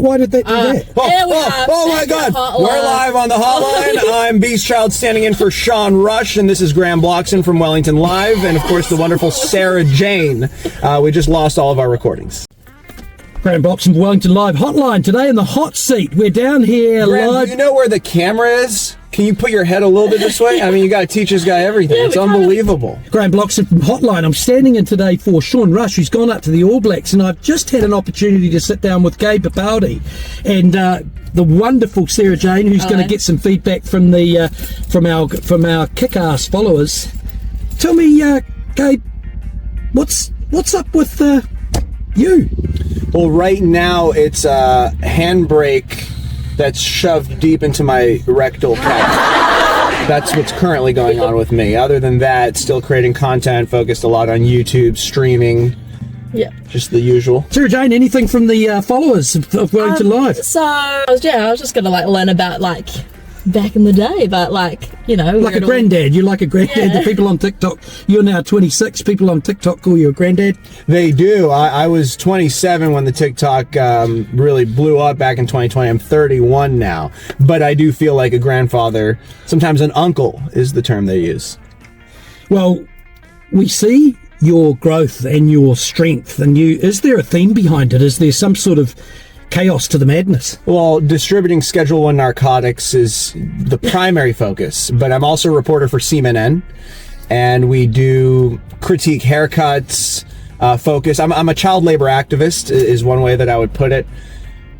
Why did that do that? Oh my God! We're live on the hotline. I'm Beast Child standing in for Sean Rush, and this is Graham Bloxon from Wellington Live, and of course the wonderful Sarah Jane. We just lost all of our recordings. Graham Bloxon, Wellington Live hotline today in the hot seat. We're down here Graham, live. do you know where the camera is? Can you put your head a little bit this way? I mean, you got to teach this guy everything. It's unbelievable. Graham Bloxon from Hotline. I'm standing in today for Sean Rush, who's gone up to the All Blacks, and I've just had an opportunity to sit down with Gabe and the wonderful Sarah Jane, who's going to get some feedback from the from our kick-ass followers. Tell me, Gabe, what's up with you? Well, right now it's a handbrake that's shoved deep into my rectal cavity. That's what's currently going on with me. Other than that, still creating content, focused a lot on YouTube, streaming. Yeah. Just the usual. Sarah Jane, anything from the followers of Wellington Live? So, I was just going to learn about back in the day, but like a granddad. You're like a granddad. Yeah. The people on TikTok, you're now 26. People on TikTok call you a granddad. They do. I was 27 when the TikTok really blew up back in 2020. I'm 31 now, but I do feel like a grandfather. Sometimes an uncle is the term they use. Well, we see your growth and your strength, and is there a theme behind it? Is there some sort of chaos to the madness? Well, distributing Schedule 1 narcotics is the primary focus, but I'm also a reporter for CNN, and we do critique haircuts, focus. I'm a child labor activist, is one way that I would put it.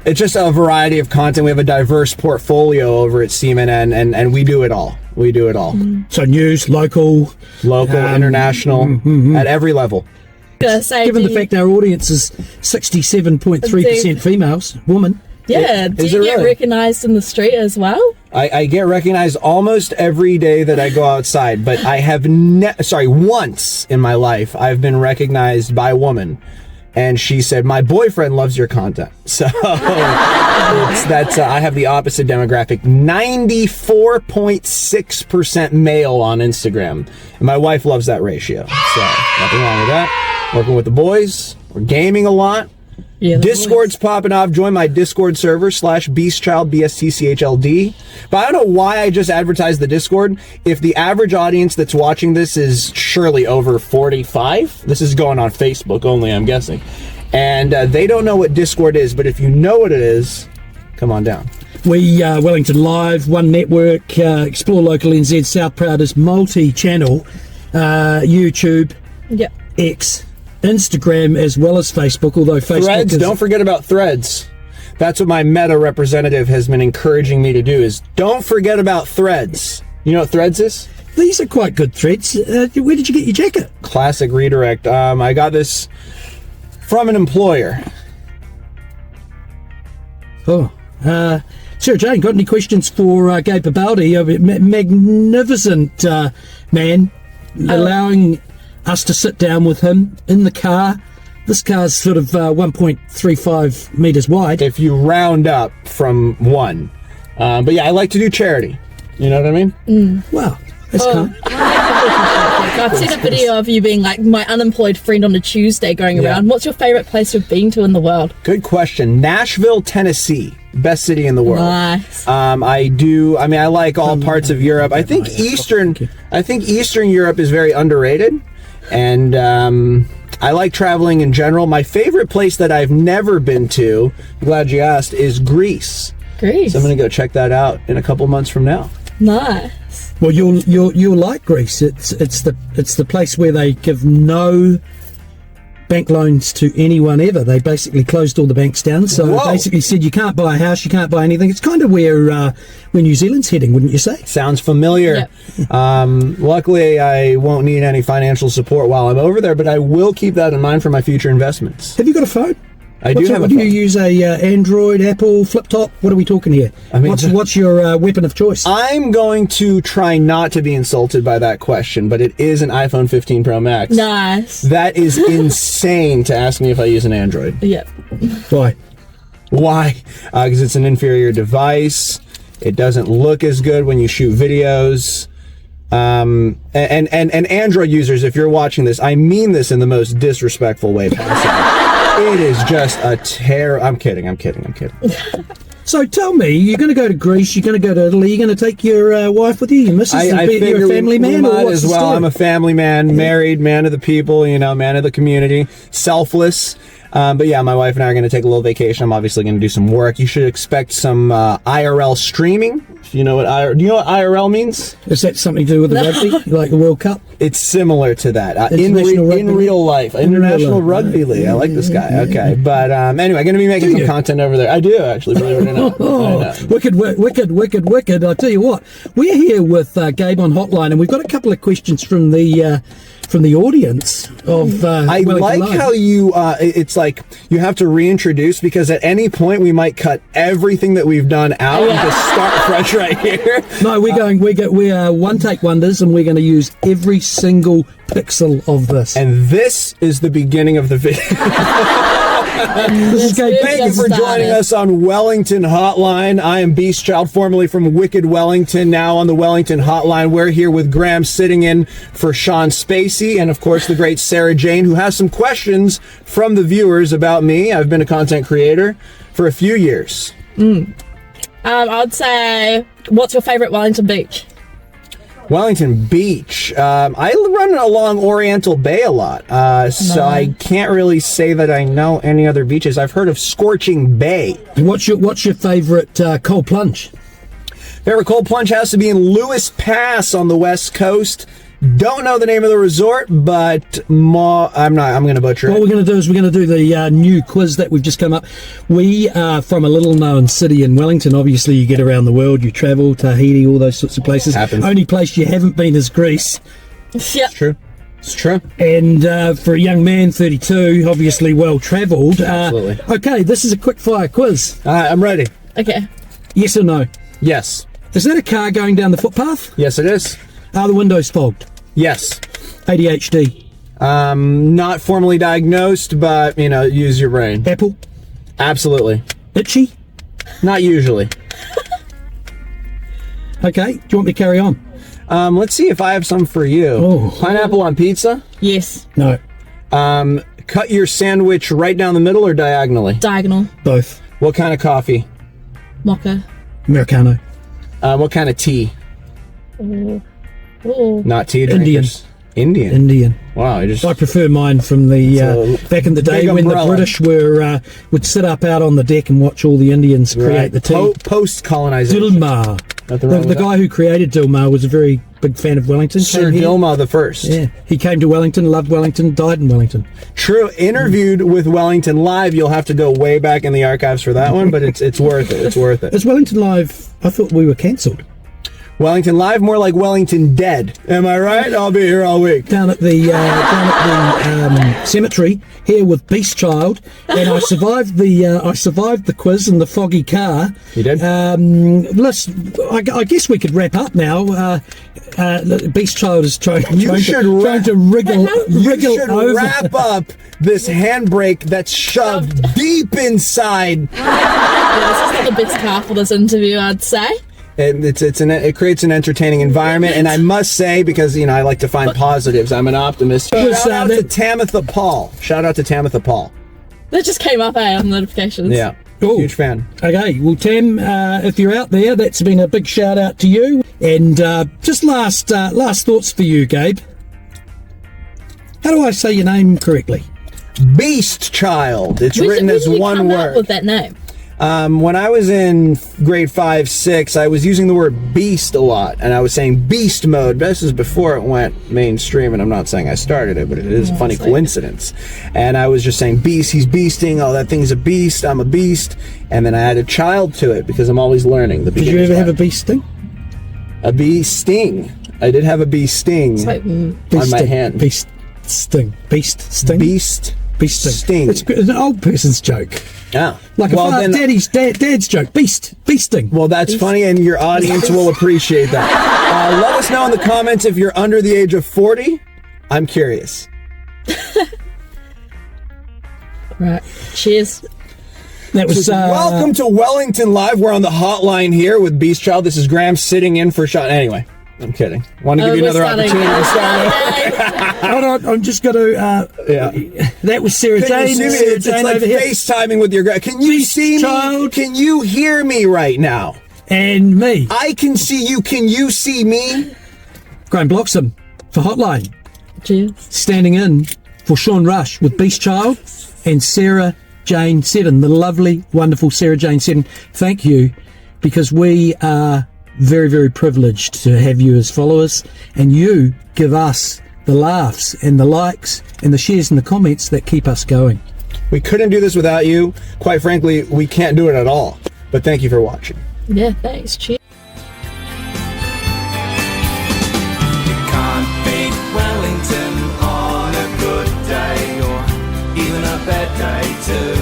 It's just a variety of content. We have a diverse portfolio over at CNN, and we do it all. We do it all. So news, local, international, at every level. Given the fact our audience is 67.3% females, women. Yeah, do you get recognised in the street as well? I get recognized almost every day that I go outside, but I have once in my life I've been recognized by a woman, and she said, "My boyfriend loves your content." So I have the opposite demographic, 94.6% male on Instagram, and my wife loves that ratio. So nothing wrong with that. Working with the boys, we're gaming a lot. Yeah, Discord's popping off. Join my Discord server /BeastChild, BSTCHLD. But I don't know why I just advertised the Discord. If the average audience that's watching this is surely over 45, this is going on Facebook only, I'm guessing. And they don't know what Discord is, but if you know what it is, come on down. We, Wellington Live, One Network, Explore Local NZ, South Proud is multi-channel, YouTube, X, Instagram, as well as Facebook, although Facebook Threads, don't forget about Threads. That's what my Meta representative has been encouraging me to do, is don't forget about Threads. You know what Threads is? These are quite good threads. Where did you get your jacket? Classic redirect. I got this from an employer. Oh. Sarah Jane, got any questions for Gabe Babaldi? Magnificent man, allowing us to sit down with him in the car. This car's sort of 1.35 meters wide. If you round up from one. But yeah, I like to do charity. You know what I mean? Wow, that's kind. I've seen a video of you being my unemployed friend on a Tuesday going around. What's your favorite place you've been to in the world? Good question. Nashville, Tennessee. Best city in the world. Nice. I like all parts of Europe. I think Eastern Europe is very underrated. And I like traveling in general. My favorite place that I've never been to, I'm glad you asked, is Greece. Greece. So I'm going to go check that out in a couple months from now. Nice. Well, you'll like Greece. It's the place where they give no bank loans to anyone ever. They basically closed all the banks down, so they basically said you can't buy a house, you can't buy anything. It's kind of where New Zealand's heading, wouldn't you say? Sounds familiar. Yep. Luckily, I won't need any financial support while I'm over there, but I will keep that in mind for my future investments. Have you got a phone? I do have a phone. Do you use a Android, Apple, flip top? What are we talking here? What's your weapon of choice? I'm going to try not to be insulted by that question, but it is an iPhone 15 Pro Max. Nice. That is insane to ask me if I use an Android. Yep. Why? Because it's an inferior device. It doesn't look as good when you shoot videos. And Android users, if you're watching this, I mean this in the most disrespectful way possible. It is just a terror. I'm kidding. So tell me, you're going to go to Greece, you're going to go to Italy, you're going to take your wife with you, your missus, you're a family man? Or what's as well. I'm a family man, married, man of the people, man of the community, selfless. But yeah, my wife and I are going to take a little vacation. I'm obviously going to do some work. You should expect some IRL streaming. Do you know what IRL means? Is that something to do with the rugby, like the World Cup? It's similar to that. In real life. International Rugby League. I like this guy. Okay. But anyway, going to be making some content over there. I do, actually, believe it or not. Wicked. I'll tell you what. We're here with Gabe on Hotline, and we've got a couple of questions from the audience of I Wellington like Live. how it's like you have to reintroduce, because at any point we might cut everything that we've done out and just start fresh right here. No, we are one take wonders, and we're going to use every single pixel of this. And this is the beginning of the video. This is Gabe. Thank you for joining us on Wellington Hotline. I am Beast Child, formerly from Wicked Wellington, now on the Wellington Hotline. We're here with Graham, sitting in for Sean Spacey, and of course the great Sarah Jane, who has some questions from the viewers about me. I've been a content creator for a few years. I'd say, what's your favourite Wellington beach? Wellington Beach. I run along Oriental Bay a lot, so I can't really say that I know any other beaches. I've heard of Scorching Bay. What's your favourite cold plunge? Favorite cold plunge has to be in Lewis Pass on the West Coast. Don't know the name of the resort, but I'm going to butcher it. What we're going to do is we're going to do the new quiz that we've just come up. We are from a little-known city in Wellington. Obviously, you get around the world, you travel, Tahiti, all those sorts of places. Happens. Only place you haven't been is Greece. Yeah. It's true. And for a young man, 32, obviously well-travelled. Absolutely. Okay, this is a quick-fire quiz. I'm ready. Okay. Yes or no? Yes. Is that a car going down the footpath? Yes, it is. Are the windows fogged? Yes. ADHD? Not formally diagnosed, but, use your brain. Apple? Absolutely. Itchy? Not usually. Okay, do you want me to carry on? Let's see if I have some for you. Oh. Pineapple on pizza? Yes. No. Cut your sandwich right down the middle or diagonally? Diagonal. Both. What kind of coffee? Mocha. Americano. What kind of tea? Ooh. Not tea Indian. drinkers. Indian. Indian. Wow, I prefer mine from the back in the day when umbrella. the British would sit up out on the deck and watch all the Indians create the tea. Post-colonization. Dilmar. The guy who created Dilmar was a very big fan of Wellington. Sir Dilmar the First. Yeah, he came to Wellington, loved Wellington, died in Wellington. True. Interviewed with Wellington Live. You'll have to go way back in the archives for that one, but it's worth it. It's worth it. Is Wellington Live? I thought we were cancelled. Wellington Live, more like Wellington Dead. Am I right? I'll be here all week. Down at the cemetery here with Beast Child, and I survived the quiz in the foggy car. You did? I guess we could wrap up now. Beast Child is trying to wriggle over. Wrap up this handbrake that's shoved deep inside. Yeah, this is not the best car for this interview, I'd say. It creates an entertaining environment, and I must say, because I like to find positives, I'm an optimist. Shout out to Tamitha Paul. That just came up on notifications. Yeah, cool. Huge fan. Okay, well, Tam, if you're out there, that's been a big shout out to you. And just last thoughts for you, Gabe. How do I say your name correctly? Beast Child. It's written as one word. Up with that name? When I was in grade 5, 6, I was using the word beast a lot, and I was saying beast mode. This is before it went mainstream, and I'm not saying I started it, but it is a funny coincidence. And I was just saying beast, he's beasting, oh, that thing's a beast, I'm a beast. And then I added child to it, because I'm always learning. Did you ever have a bee sting? A bee sting. I did have a bee sting on my hand. Beast sting. Beast sting? Beast sting. It's an old person's joke. Yeah. Like dad's joke. Beasting. Well, that's funny, and your audience will appreciate that. Let us know in the comments if you're under the age of 40. I'm curious. Right. Cheers. That was welcome to Wellington Live. We're on the hotline here with Beast Child. This is Graham sitting in for Sean. Anyway. I'm kidding. Want to give you another opportunity to start. Hold on, I'm just going to. That was Sarah Jane. It's like FaceTiming with your. Can you see me? Can you hear me right now? And me. I can see you. Can you see me? Graham Bloxham for Hotline. Cheers. Standing in for Sean Rush with Beast Child and Sarah Jane Seddon, the lovely, wonderful Sarah Jane Seddon. Thank you, because we are very, very privileged to have you as followers, and you give us the laughs and the likes and the shares and the comments that keep us going. We couldn't do this without you. Quite frankly, we can't do it at all. But thank you for watching. Yeah, thanks. Cheers. You can't beat Wellington on a good day or even a bad day too.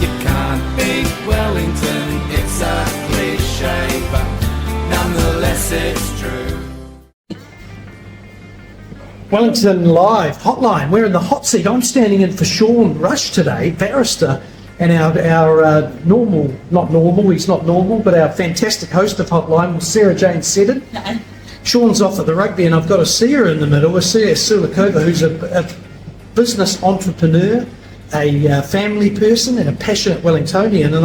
You can't beat Wellington, it's a cliche, but nonetheless it's true. Wellington Live, Hotline. We're in the hot seat. I'm standing in for Sean Rush today, barrister, and our normal, not normal, he's not normal, but our fantastic host of Hotline was Sarah Jane Seddon. No. Sean's off at the rugby, and I've got Assia in the middle, Assia Salikhova, who's a business entrepreneur, a family person, and a passionate Wellingtonian. And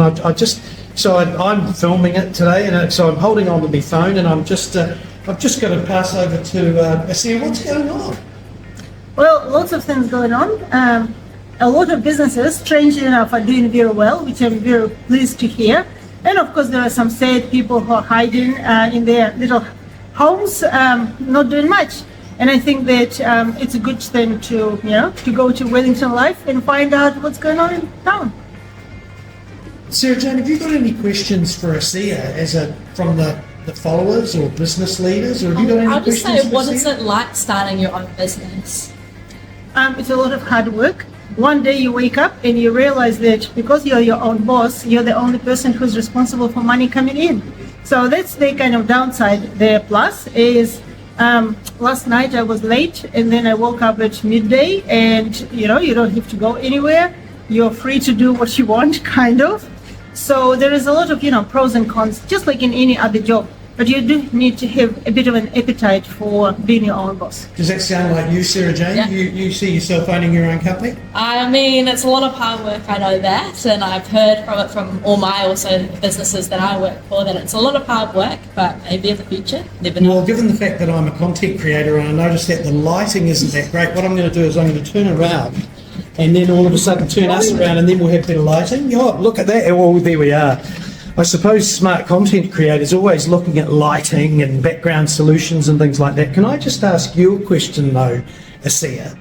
I'm filming it today, and so I'm holding on to my phone, and I'm just going to pass over to Assia. What's going on? Well, lots of things going on. A lot of businesses, strangely enough, are doing very well, which I'm very pleased to hear. And of course, there are some sad people who are hiding in their little homes, not doing much. And I think that it's a good thing to go to Wellington Live and find out what's going on in town. Sarah Jane, have you got any questions for Assia from the followers or business leaders, or have you got any I'll just questions say, for what Assia? is it like starting your own business? It's a lot of hard work. One day you wake up and you realize that because you're your own boss, you're the only person who's responsible for money coming in. So that's the kind of downside. The plus is last night I was late, and then I woke up at midday, and you don't have to go anywhere. You're free to do what you want, kind of. So there is a lot of pros and cons, just like in any other job. But you do need to have a bit of an appetite for being your own boss. Does that sound like you, Sarah Jane? Yeah. You see yourself owning your own company? I mean, it's a lot of hard work, I know that, and I've heard from all my also businesses that I work for that it's a lot of hard work, but maybe in the future, never know. Well, given the fact that I'm a content creator and I noticed that the lighting isn't that great, what I'm going to do is I'm going to turn around and then all of a sudden turn us around, and then we'll have better lighting. Oh, look at that. Well, there we are. I suppose smart content creators are always looking at lighting and background solutions and things like that. Can I just ask you a question though, Assia?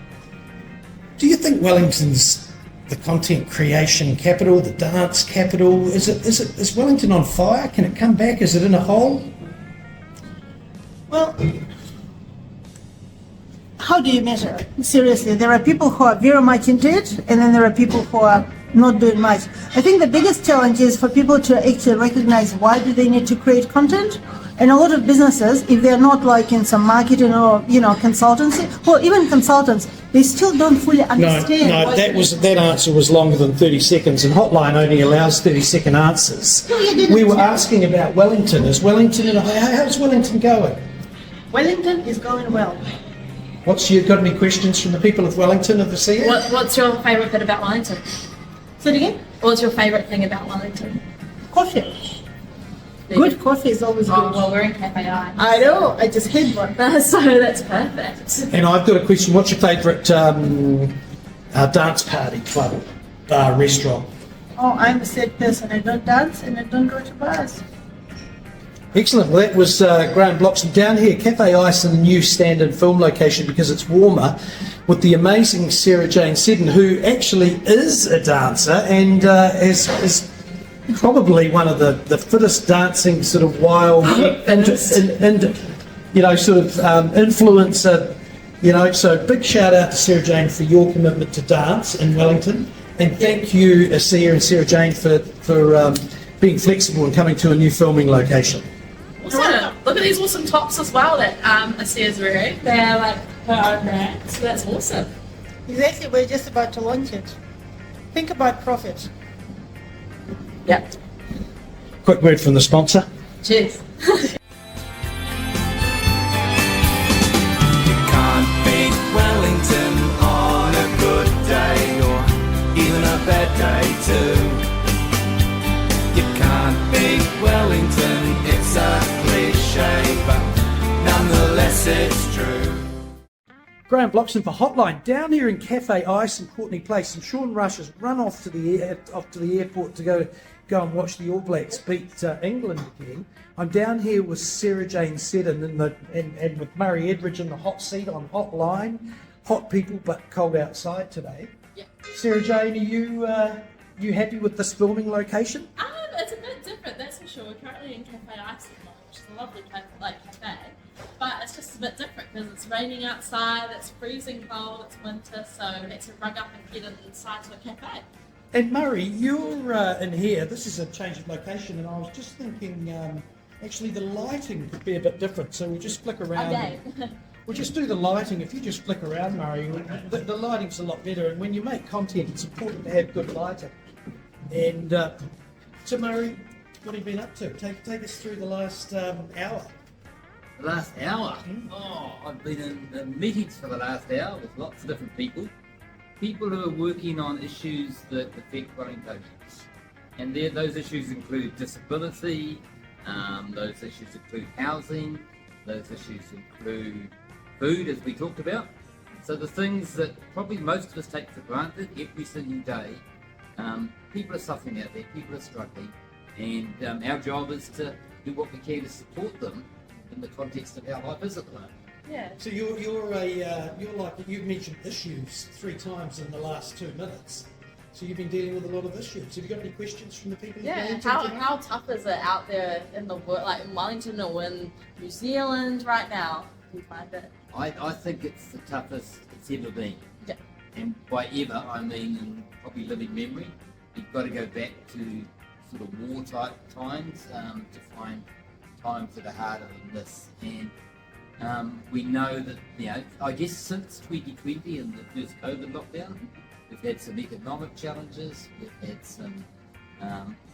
Do you think Wellington's the content creation capital, the dance capital? Is Wellington on fire? Can it come back? Is it in a hole? Well, how do you measure it? Seriously, there are people who are very much into it, and then there are people who are not doing much. I think the biggest challenge is for people to actually recognize why do they need to create content. And a lot of businesses, if they're not like in some marketing or consultancy, or even consultants, they still don't fully understand. No, that answer was longer than 30 seconds, and Hotline only allows 30-second answers. No, you didn't. We were asking about Wellington. How's Wellington going? Wellington is going well. Got any questions from the people of Wellington, of the sea? What's your favourite bit about Wellington? Say it again? What's your favourite thing about Wellington? Coffee. Good coffee is always good. Well, we're in Cafe I. I know, I just had one. So that's perfect. And I've got a question. What's your favourite dance party, club, bar, restaurant? Oh, I'm a sad person. I don't dance and I don't go to bars. Excellent. Well, that was Graham Bloxham down here, Cafe Ice, in the new standard film location because it's warmer, with the amazing Sarah Jane Seddon, who actually is a dancer and is probably one of the fittest dancing sort of wild, influencer. So big shout out to Sarah Jane for your commitment to dance in Wellington, and thank you, Assia and Sarah Jane, for being flexible and coming to a new filming location. Awesome. Look at these awesome tops as well that Assia's wearing. They're like her own brand, so that's awesome. Exactly, we're just about to launch it. Think about profit. Yep. Quick word from the sponsor. Cheers. guess it's true. Graham Bloxon for Hotline down here in Cafe Ice in Courtney Place, and Sean Rush has run off to the airport to go and watch the All Blacks beat England again. I'm down here with Sarah Jane Seddon and with Murray Edridge in the hot seat on Hotline. Hot people, but cold outside today. Yeah. Sarah Jane, are you happy with this filming location? It's a bit different, that's for sure. We're currently in Cafe Ice at the moment, which is a lovely cafe, but it's just a bit different because it's raining outside, it's freezing cold, it's winter, so we had to rug up and get inside to a cafe. And Murray, you're in here. This is a change of location, and I was just thinking, actually the lighting could be a bit different, so we'll just flick around. Okay. We'll just do the lighting. If you just flick around, Murray, the lighting's a lot better, and when you make content, it's important to have good lighting. And so, Murray, what have you been up to? Take us through the last hour. The last hour? Oh, I've been in meetings for the last hour with lots of different people. People who are working on issues that affect Wellingtonians. And those issues include disability, those issues include housing, those issues include food, as we talked about. So the things that probably most of us take for granted every single day, people are suffering out there, people are struggling, and our job is to do what we can to support them in the context of how life is at the moment. Yeah. So you're like, you've mentioned issues 3 times in the last 2 minutes. So you've been dealing with a lot of issues. Have you got any questions from the people? Yeah, how tough is it out there in the world, like in Wellington or in New Zealand right now? Do you find it? I think it's the toughest it's ever been. Yeah. And by ever, I mean in probably living memory. You've got to go back to sort of war type times to find times that are harder than this. And we know that, I guess since 2020 and the first COVID lockdown, we've had some economic challenges, we've had some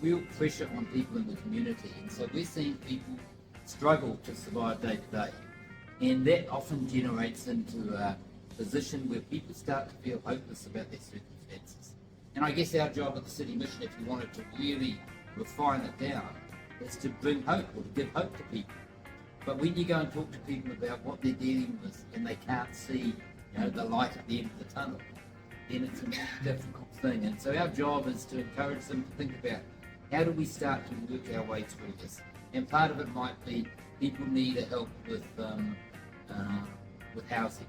real pressure on people in the community, and so we're seeing people struggle to survive day to day. And that often generates into a position where people start to feel hopeless about their circumstances. And I guess our job at the City Mission, if you wanted to really refine it down, is to bring hope or to give hope to people. But when you go and talk to people about what they're dealing with and they can't see the light at the end of the tunnel, then it's a more difficult thing. And so our job is to encourage them to think about how do we start to work our way through this. And part of it might be people need help with housing,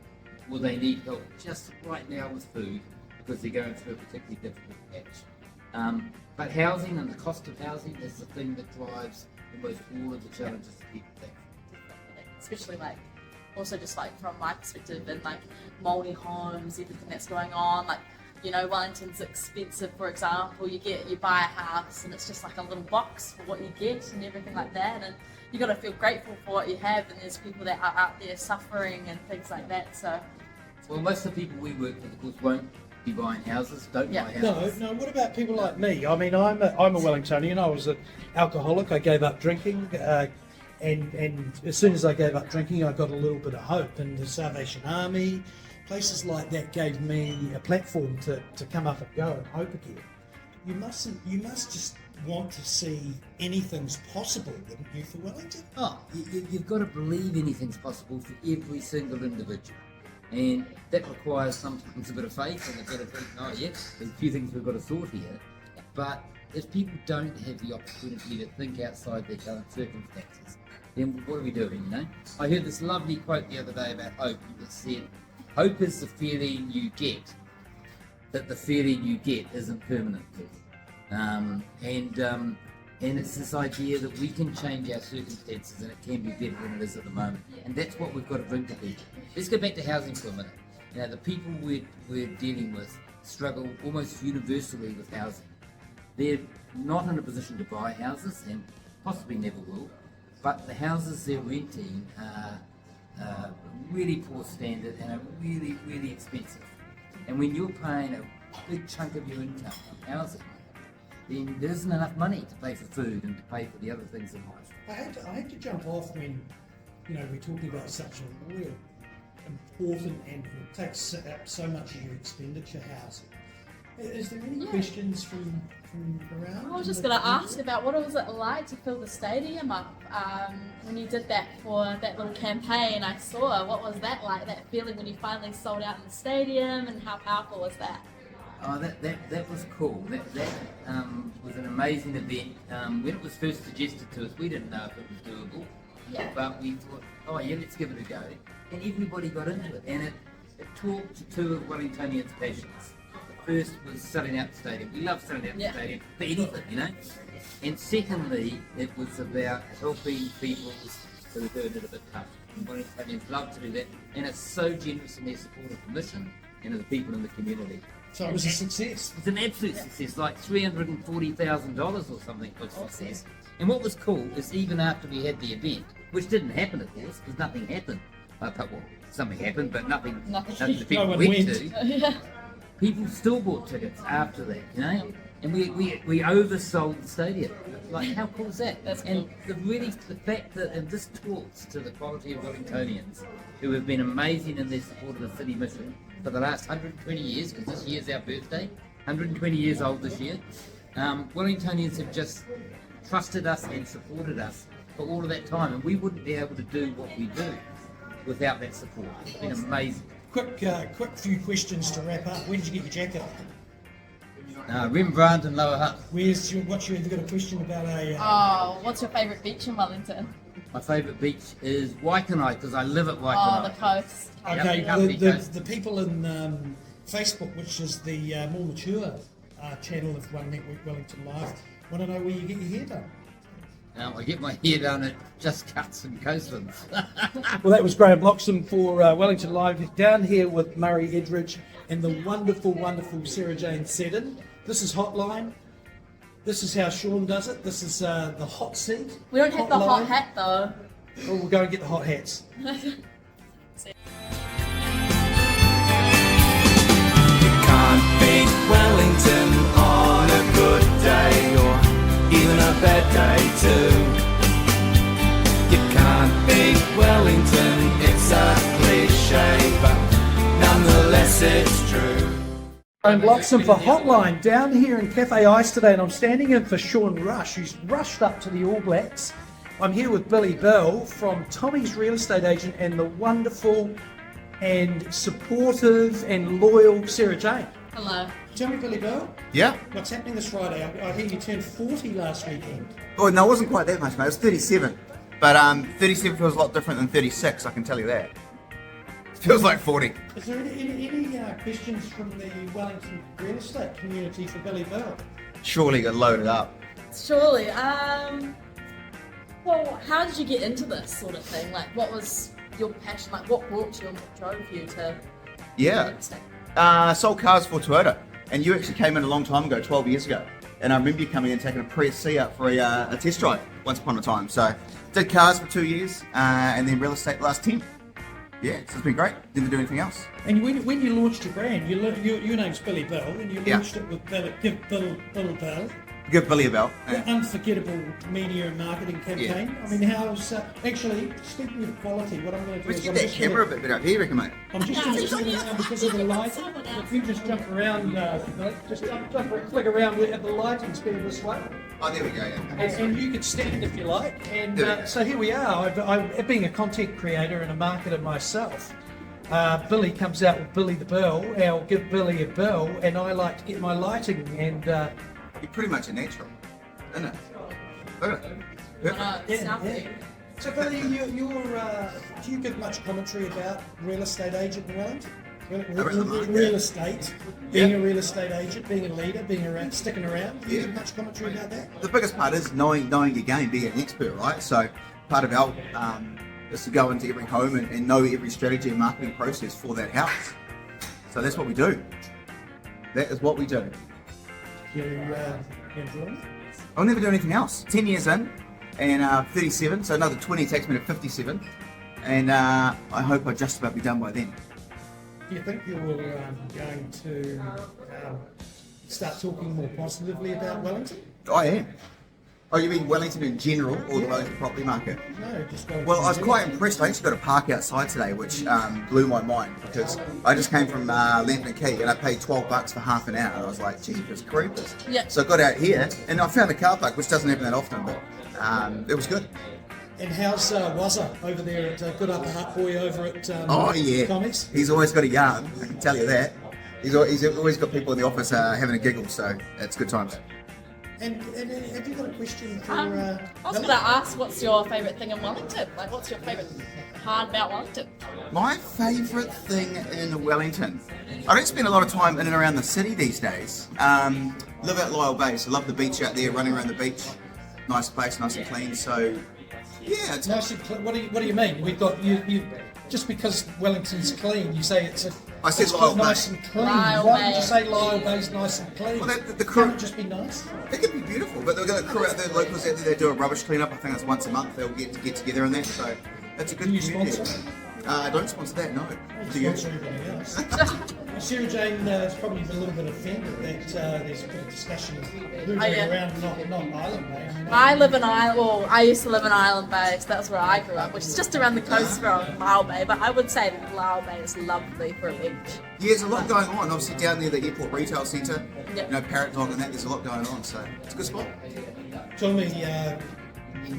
or they need help just right now with food because they're going through a particularly difficult patch. But housing and the cost of housing is the thing that drives almost all of the challenges that people face. Especially also just from my perspective, and mouldy homes, everything that's going on, Wellington's expensive, for example. You buy a house and it's just like a little box for what you get and everything like that, and you got to feel grateful for what you have, and there's people that are out there suffering and things like that. So well, most of the people we work with, of course, won't be buying houses, don't buy houses. No, what about people like me? I mean, I'm a Wellingtonian. I was an alcoholic. I gave up drinking, and as soon as I gave up drinking, I got a little bit of hope, and the Salvation Army, places like that gave me a platform to come up and go and hope again. You must just want to see anything's possible, wouldn't you, for Wellington? Oh, you've got to believe anything's possible for every single individual. And that requires sometimes a bit of faith and a bit of there's a few things we've got to sort here. But if people don't have the opportunity to think outside their current circumstances, then what are we doing, I heard this lovely quote the other day about hope that said, hope is the feeling you get, that the feeling you get isn't permanent. And it's this idea that we can change our circumstances and it can be better than it is at the moment. And that's what we've got to bring to people. Let's go back to housing for a minute. The people we're dealing with struggle almost universally with housing. They're not in a position to buy houses and possibly never will, but the houses they're renting are really poor standard and are really, really expensive. And when you're paying a big chunk of your income on housing, then there isn't enough money to pay for food and to pay for the other things in life. I had to jump off when, we're talking about such a real important and it takes up so much of your expenditure, housing. Is there any questions from around? I was just going to ask about what was it like to fill the stadium up when you did that for that little campaign I saw. What was that like, that feeling when you finally sold out in the stadium, and how powerful was that? Oh, that was cool. That was an amazing event. When it was first suggested to us, we didn't know if it was doable. Yeah. But we thought, oh yeah, let's give it a go. And everybody got into it. And it talked to two of Wellingtonians' passions. The first was selling out the stadium. We love selling out the stadium for anything, you know. And secondly, it was about helping people who heard it a bit tough. And Wellingtonians love to do that. And it's so generous in their support of the mission and of the people in the community. So it was a success. It's an absolute success, like $340,000 or something was success. And what was cool is even after we had the event, which didn't happen of course, because nothing happened. Well, something happened, but nothing the people went to. People still bought tickets after that, you know? And we oversold the stadium. Like, how cool is that? That's and cool. the fact that, and this talks to the quality of Wellingtonians, who have been amazing in their support of the city mission for the last 120 years, because this year's our birthday, 120 years old this year. Wellingtonians have just trusted us and supported us for all of that time, and we wouldn't be able to do what we do without that support. It's been amazing. Quick few questions to wrap up. Where did you get your jacket? Rembrandt and Lower Hutt. What's your? Have you got a question about a? What's your favourite beach in Wellington? My favourite beach is Waikanae, because I live at Waikanae. Oh, the coast. Okay, Yep. the people in Facebook, which is the more mature channel of One Network Wellington Live, want to know where you get your hair done. I get my hair done at Just Cuts and Coastlands. Well, that was Graham Bloxham for Wellington Live, down here with Murray Edridge and the wonderful, wonderful Sarah Jane Seddon. This is Hotline. This is how Sean does it. This is the hot seat. We don't have the hot Hotline. hat though. Oh, we'll go and get the hot hats. Can't beat Wellington on a good day or even a bad day too. You can't beat Wellington, it's a cliche, but nonetheless it's true. Graham Bloxham for Hotline, down here in Cafe Ice today, and I'm standing in for Sean Rush, who's rushed up to the All Blacks. I'm here with Billy Bell from Tommy's Real Estate Agent and the wonderful and supportive and loyal Sarah Jane. Hello. Tell me, Billy Bell, Yeah. what's happening this Friday? I hear you turned 40 last weekend. Oh, no, it wasn't quite that much, mate. It was 37. But 37 feels a lot different than 36, I can tell you that. It feels like 40. Is there any questions from the Wellington real estate community for Billy Bell? Surely got loaded up. Surely. Well, how did you get into this sort of thing? Like, what was your passion? Like, what brought you and what drove you to? Yeah. Sold cars for Toyota. And you actually came in a long time ago, 12 years ago. And I remember you coming in and taking a Prius C out for a test drive once upon a time. So did cars for 2 years and then real estate the last 10. Yeah, so it's been great. Didn't do anything else. And when you launched your brand, your name's Billy Bell, and you launched it with Give Bill Bell. Give Billy a bell. The unforgettable media and marketing campaign. Yeah. I mean, how's actually speaking of quality? What I'm going to do Let's is get that camera a bit better up here, reckon, mate. I'm just going to spin around because of the lighting. If you just jump around, just flick around at the lighting, spin it this way. Oh, there we go, yeah. And you could stand if you like. And so here we are. I being a content creator and a marketer myself, Billy comes out with Billy the Bell. I'll give Billy a bell, and I like to get my lighting. And You're pretty much a natural, isn't it? Look at it. Perfect. Nothing. So Billy, do you give much commentary about real estate agent in Wellington? Real estate, being a real estate agent, being a leader, being around, sticking around. Do you give much commentary about that? The biggest part is knowing your game, being an expert, right? So part of our is to go into every home and know every strategy and marketing process for that house. So that's what we do. That is what we do. You enjoying it? I'll never do anything else. 10 years in and 37, so another 20 takes me to 57. And I hope I'll just about be done by then. Do you think you're going to start talking more positively about Wellington? I am. Oh, you mean Wellington in general, or the Wellington property market? No, just Wellington. Well, I was quite impressed. I actually got a park outside today, which blew my mind because I just came from Lambton Quay and I paid $12 for half an hour. And I was like, jeepers creepers. Yeah. So I got out here and I found a car park, which doesn't happen that often, but it was good. And how's Wazza over there at Good Upper Hut Boy over at Oh yeah, Comics? he's always got a yarn. I can tell you that. He's always got people in the office having a giggle, so it's good times. And have you got a question for? I was going to ask, what's your favourite thing in Wellington? Like, what's your favourite part about Wellington? My favourite thing in Wellington, I don't spend a lot of time in and around the city these days. Live at Lyall Bay, so love the beach out there, running around the beach. Nice place, nice and clean. So yeah, it's Nice and what do you mean? We've got you. Just because Wellington's clean, you say it's I said it's Lyall nice Bay. and clean. Lyall Why Bay. would you say Lyall Bay's nice and clean? Well, the crew, Can't it just be nice? it could be beautiful, but they've got a crew out there, locals out there, they do a rubbish cleanup. I think it's once a month. They'll get together and that. So that's a good Do you community. sponsor? Don't sponsor that, no. Do you? Sponsor everything else. Sarah Jane is probably a little bit offended that there's a bit of discussion of moving around, not Island Bay. I live in Island, well, I used to live in Island Bay, so that's where I grew up, which is just around the coast from Lyall Bay, but I would say that Lyall Bay is lovely for a beach. Yeah, there's a lot going on. Obviously down there, the airport retail centre, Yep. you know, Parrot Dog and that. There's a lot going on, so it's a good spot. Tell me,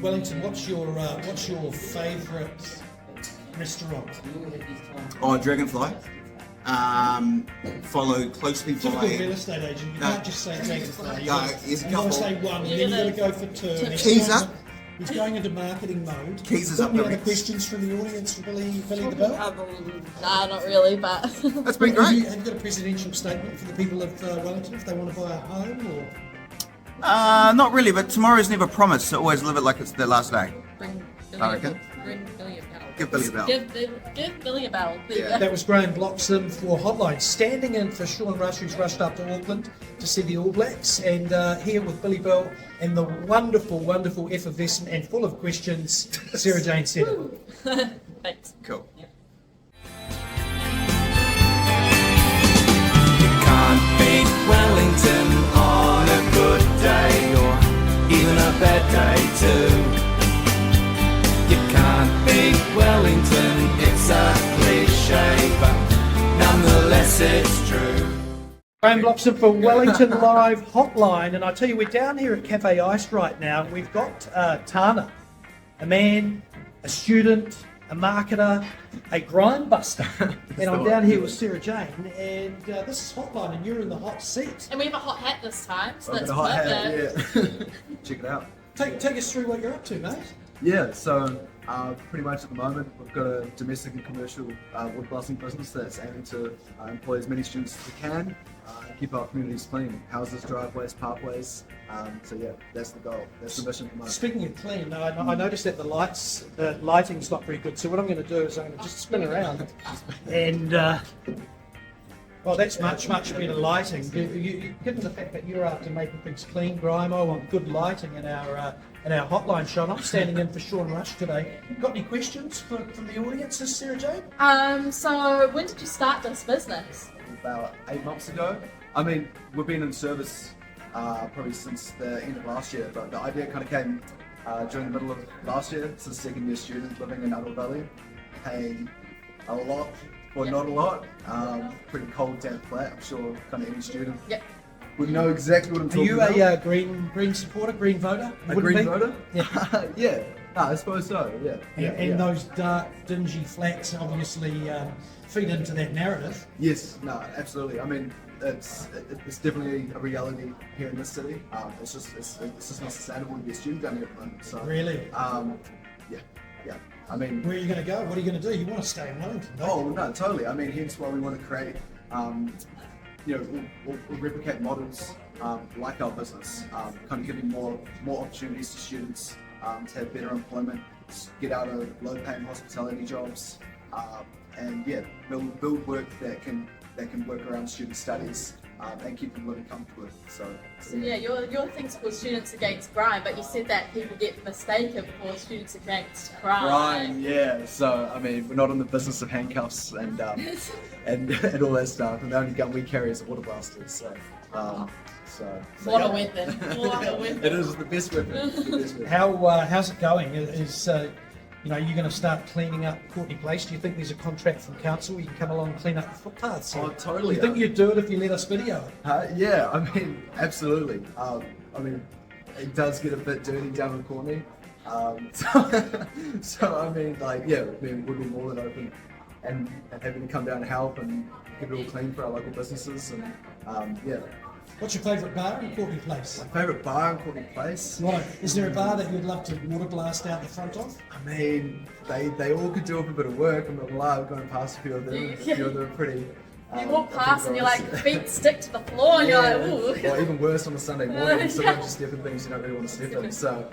Wellington, what's your favourite restaurant? Oh, Dragonfly. Followed closely Typical by real estate agent. You No. can't just say Dragonfly. No, there's a You couple. want to say one, and then you've got to go for two. and Keezer. He's going into marketing mode. Keys is Got up any the other ranks. questions from the audience for Billy the Bell? Nah, not really, but That's been Have you great. got a presidential statement for the people of Wellington if they want to buy a home? Or Not really, but tomorrow's never promised, so always live it like it's the last day. bring I reckon. Billy a bell. Give Billy a bell. Give Billy a bell. There you Yeah. go. That was Graham Bloxham for Hotline, standing in for Sean Rush, who's rushed up to Auckland to see the All Blacks, and here with Billy Bell and the wonderful, effervescent and full of questions, Sarah Jane Setter. Thanks. Cool. Can't beat Wellington on a good day or even a bad day too. You can't beat Wellington, it's a cliche, but nonetheless it's true. Graham Bloxham for Wellington Live Hotline, and I tell you, we're down here at Cafe Iced right now. We've got Tana, a man, a student, a marketer, a grind buster, and I'm down here with Sarah Jane, and this is Hotline, and you're in the hot seat. And we have a hot hat this time, so that's Got a hot hat, perfect. yeah. Check it out. Take us through what you're up to, mate. Yeah, so pretty much at the moment we've got a domestic and commercial wood blasting business that's aiming to employ as many students as we can, keep our communities clean, houses, driveways, pathways. So yeah, that's the goal. That's the mission at the moment. Speaking of clean, I noticed that the lighting's not very good. So what I'm going to do is I'm going to just spin around, and well, that's much better lighting. Given the fact that you're after making things clean, grime, I want good lighting in our hotline shot. I'm standing in for Sean Rush today. Got any questions from the audience, Sarah Jane? So when did you start this business? About 8 months ago. I mean, we've been in service probably since the end of last year, but the idea kind of came during the middle of last year. As a second year student living in Adel Valley, paying a lot or not a lot, pretty cold, damp flat. I'm sure kind of any student Yep. would know exactly what I'm Are talking you about. a green supporter, green voter? A Wouldn't green be? voter? Yeah. Yeah, no, I suppose so, yeah. And those dark, dingy flats obviously feed into that narrative. Yes, no, absolutely. I mean, it's definitely a reality here in this city. It's just not sustainable to be a student down here at the moment. So, Really? yeah. I mean, Where are you going to go? What are you going to do? You want to stay in Wellington, don't oh you? no, totally. I mean, hence why we want to create, we'll replicate models like our business, kind of giving more opportunities to students to have better employment, get out of low-paying hospitality jobs, and yeah, build work that can work around student studies and keep them living comfortably. So Yeah, your thing's called Students Against Crime, but you said that people get mistaken for Students Against Crime. Crime, yeah. So I mean, we're not in the business of handcuffs and all that stuff. And the only gun we carry is a water blaster. So So What yeah. a weapon. What a weapon. It is the best weapon. The best weapon. How's it going? Is you're going to start cleaning up Courtney Place? Do you think there's a contract from council? You can come along and clean up the footpaths. Oh, totally. Do you think you'd do it if you let us video it? Yeah, I mean, absolutely. I mean, it does get a bit dirty down in Courtney. So I mean, like, yeah, we'd be more than open and happy to come down and help and get it all clean for our local businesses. And yeah. What's your favourite bar in Courtney Place? My favourite bar in Courtney Place? Right. Is there a bar that you'd love to water blast out the front of? I mean, they all could do with a bit of work. I'm not gonna lie, I've gone past a few of them. A few of them are pretty. You walk past and you're like, feet stick to the floor and you're like, ooh. Or even worse on a Sunday morning, sometimes you step in things you don't really want to step in. So,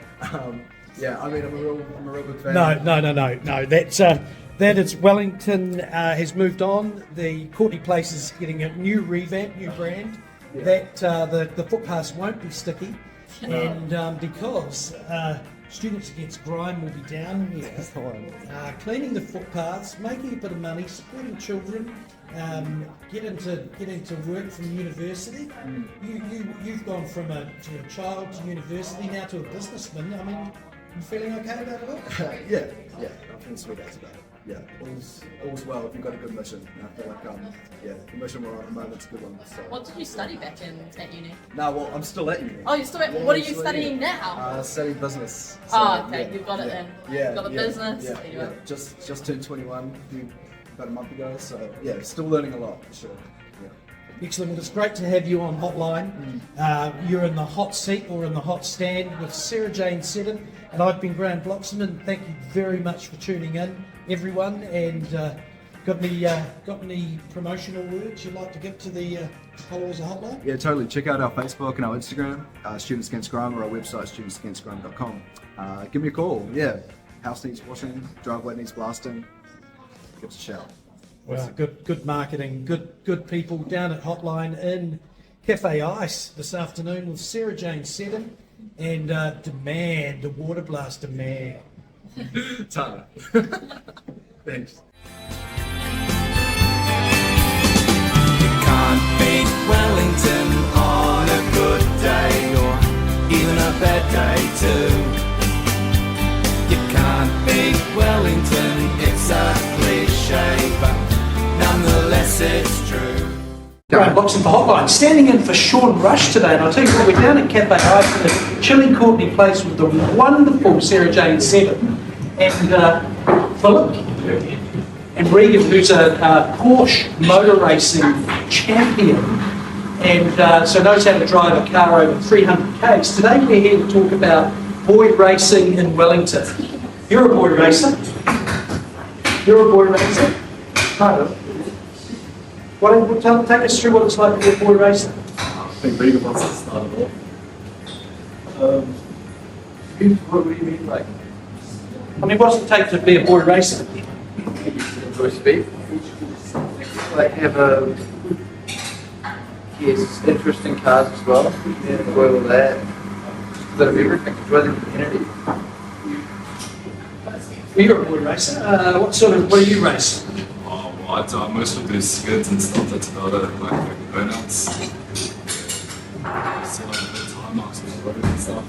yeah, I mean, I'm a real good fan. No. That is Wellington has moved on. The Courtney Place is getting a new revamp, new brand. Yeah. That the footpaths won't be sticky, and because Students Against Grime will be down here, cleaning the footpaths, making a bit of money, supporting children, get into work from university. You've gone from a child to university now to a businessman. I mean, you feeling okay about it all? Yeah, I'm feeling sweet out today. Yeah, all's well if you've got a good mission. And I feel like the mission we're on at the moment's a good one. So. What did you study back at uni? No, well, I'm still at uni. Oh, you're still at what are you studying now? Studying business. So, Oh, okay, you've got it then. Yeah, You've got the business. Yeah, Anyway. Just turned 21 about a month ago. So yeah, still learning a lot for sure. Yeah. Excellent. Well, it's great to have you on Hotline. You're in the hot seat or in the hot stand with Sarah Jane Seddon, and I've been Graham Bloxham. Thank you very much for tuning in, everyone. And got any promotional words you'd like to give to the followers of Hotline? Yeah, totally. Check out our Facebook and our Instagram, Students Against Grime, or our website, studentsagainstgrime.com. Give me a call. Yeah, house needs washing, driveway needs blasting. Give us a shout. Well, good marketing, good people down at Hotline in Cafe Ice this afternoon with Sarah Jane Seddon and Demand, the Water Blaster man. Tana. Thanks. You can't beat Wellington on a good day or even a bad day too. You can't beat Wellington, it's a cliche, but nonetheless it's true. Graham Bloxham for Hotline, standing in for Sean Rush today, and I'll tell you what, we're down at Cafe Ice in a chilly Courtney Place with the wonderful Sarah Jane Seddon and Philip and Regan, who's a Porsche motor racing champion and so knows how to drive a car over 300 k's. Today we're here to talk about boy racing in Wellington. You're a boy racer. You're a boy racer. Kind of. Take us through what it's like to be a boy racer. I think Regan wants to start it off. What do you mean, like? I mean, what's it take to be a boy racer? Enjoy speed. Like have a interest in cars as well. Yeah, enjoy all that. Just a bit of everything. Enjoy the community. You're a boy racer. What do you race? Oh, well, I mostly do skids and stuff. That's about it. Like burnouts. So like the time marks on the road and stuff.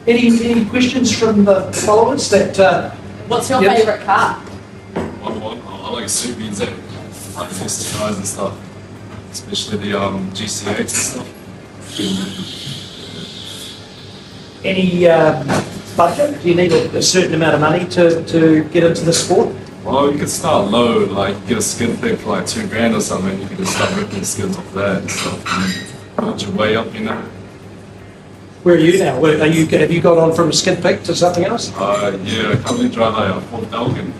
Any questions from the followers that? What's your Yep. favourite car? I like super beans that like festive cars and stuff. Especially the GC8s and stuff. Any budget? Do you need a certain amount of money to get into the sport? Well, you could start low, like get a skid pick for like $2,000 or something. You could just start ripping the skids off that and stuff. And then work your way up, you know. Where are you now? Have you got on from a skid pick to something else? Yeah, I currently drive a Ford Falcon.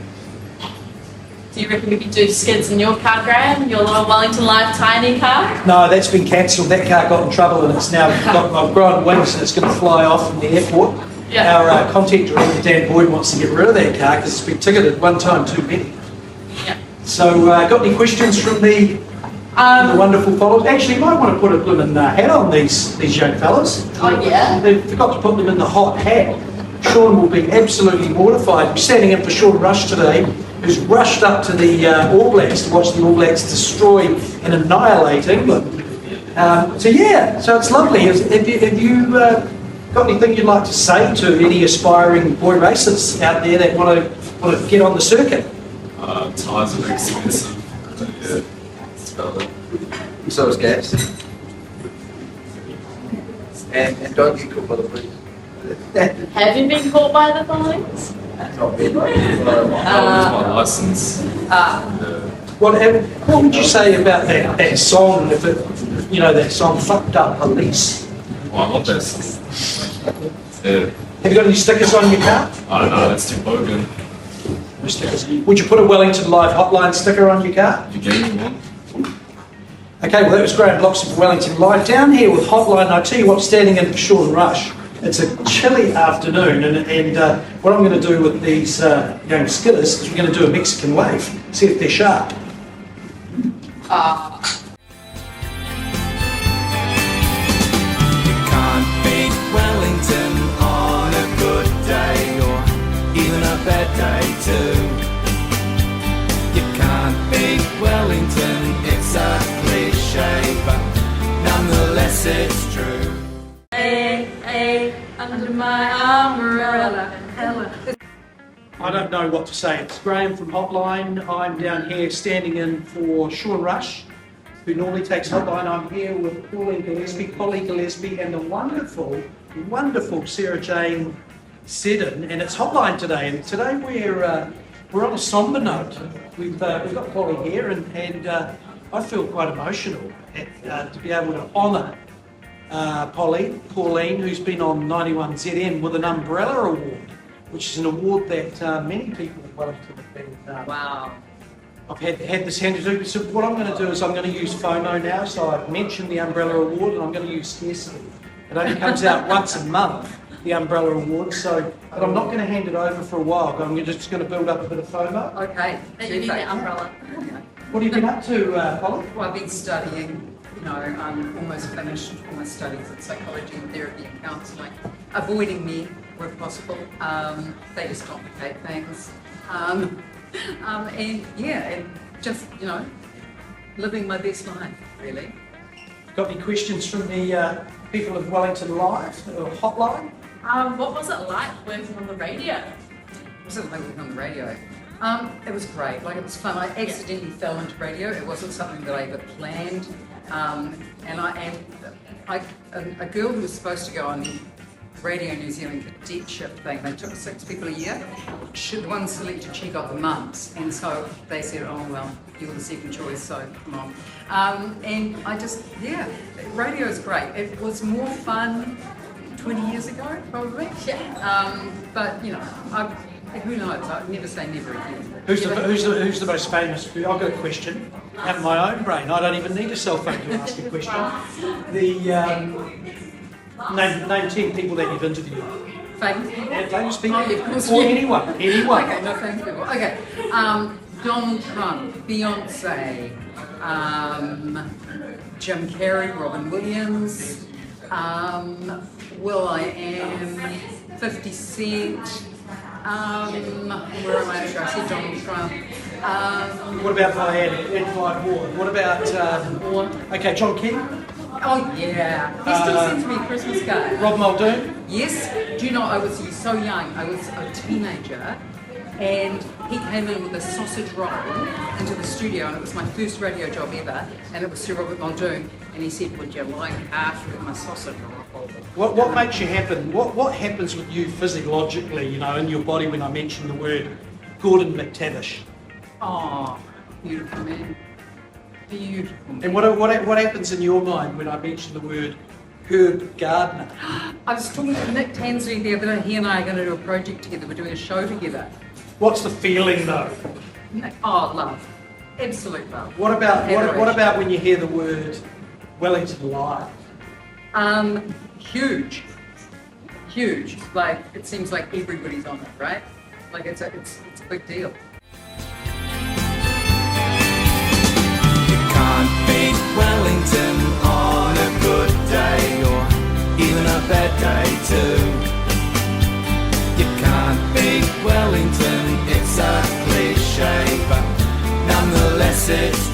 Do you reckon we could do skids in your car, Graham? Your little Wellington Live tiny car? No, that's been cancelled. That car got in trouble and it's now I've grown wings and it's going to fly off from the airport. Yeah. Our content director Dan Boyd wants to get rid of that car because it's been ticketed one time too many. Yeah. So, got any questions from the wonderful followers? Actually, you might want to put a blooming hat on these young fellas. Oh yeah. They forgot to put them in the hot hat. Sean will be absolutely mortified. We're standing in for Sean Rush today, who's rushed up to the All Blacks to watch the All Blacks destroy and annihilate England. So it's lovely. Have you got anything you'd like to say to any aspiring boy racers out there that want to get on the circuit? Tires are expensive. Yeah, that's about it. So is gas. And don't get caught by the police. Have you been caught by the police? Not bad. I lose my license. What would you say about that song? If that song "Fucked Up Police." Well, I love that song. Yeah. Have you got any stickers on your car? Oh no, that's too bogan. No stickers. Would you put a Wellington Live hotline sticker on your car? You gave me one. Okay, well that was Graham Bloxham for Wellington Live. Down here with Hotline, I tell you what, standing in for Sean Rush. It's a chilly afternoon, and what I'm going to do with these young skitters is we're going to do a Mexican wave, see if they're sharp. You can't beat Wellington on a good day or even a bad day too. You can't beat Wellington, it's a cliche, but nonetheless it's true. Hey, under my umbrella. I don't know what to say. It's Graham from Hotline. I'm down here standing in for Sean Rush, who normally takes Hotline. I'm here with Polly Gillespie, and the wonderful Sarah Jane Seddon, and it's Hotline today. And today we're on a somber note. We've got Polly here, and I feel quite emotional to be able to honour Pauline, who's been on 91ZM with an Umbrella Award, which is an award that many people in Wellington have been. Wow. I've had this handed to me. So what I'm going to do is I'm going to use FOMO now. So I've mentioned the Umbrella Award, and I'm going to use scarcity. It only comes out once a month, the Umbrella Award. But I'm not going to hand it over for a while. I'm just going to build up a bit of FOMO. Okay. You need the umbrella. What have you been up to, Polly? Well, I've been studying. I'm almost finished all my studies in psychology and therapy and counselling, avoiding me where possible. They just complicate things. And just, living my best life, really. Got any questions from the people of Wellington Live or Hotline? What was it like working on the radio? What was it like working on the radio? It was great. It was fun. I accidentally fell into radio. It wasn't something that I ever planned. A girl who was supposed to go on Radio New Zealand cadetship thing, they took 6 people a year. The one selected, she got the mumps, and so they said, oh well, you were the second choice, so come on. And radio is great. It was more fun 20 years ago, probably. Yeah. But who knows? I'd never say never again. Who's the most famous? I've got a question out of my own brain. I don't even need a cell phone to ask a question. Name 10 people that you've interviewed. Famous people? Famous people? Oh, yeah, of course. Or anyone. Okay, no famous people. Okay. Donald Trump, Beyonce, Jim Carrey, Robin Williams, will.i.am, 50 Cent. Where am I? I said Donald Trump. What about Ed Clyde Ward? What about John King? Oh yeah, he still sends me a Christmas card. Rob Muldoon? Yes. Do you know he was so young? I was a teenager, and he came in with a sausage roll into the studio, and it was my first radio job ever, and it was Sir Robert Muldoon, and he said, "Would you like half of my sausage roll?" What makes you happen? What happens with you physiologically, in your body when I mention the word Gordon McTavish? Oh, beautiful man. Beautiful man. And what happens in your mind when I mention the word Herb Gardner? I was talking to Nick Tansley the other day. He and I are going to do a project together. We're doing a show together. What's the feeling though? Oh, love. Absolute love. What about when you hear the word Wellington Live? Huge. Like, it seems like everybody's on it, right? Like, it's a big deal. You can't beat Wellington on a good day or even a bad day too. You can't beat Wellington, it's a cliche. it's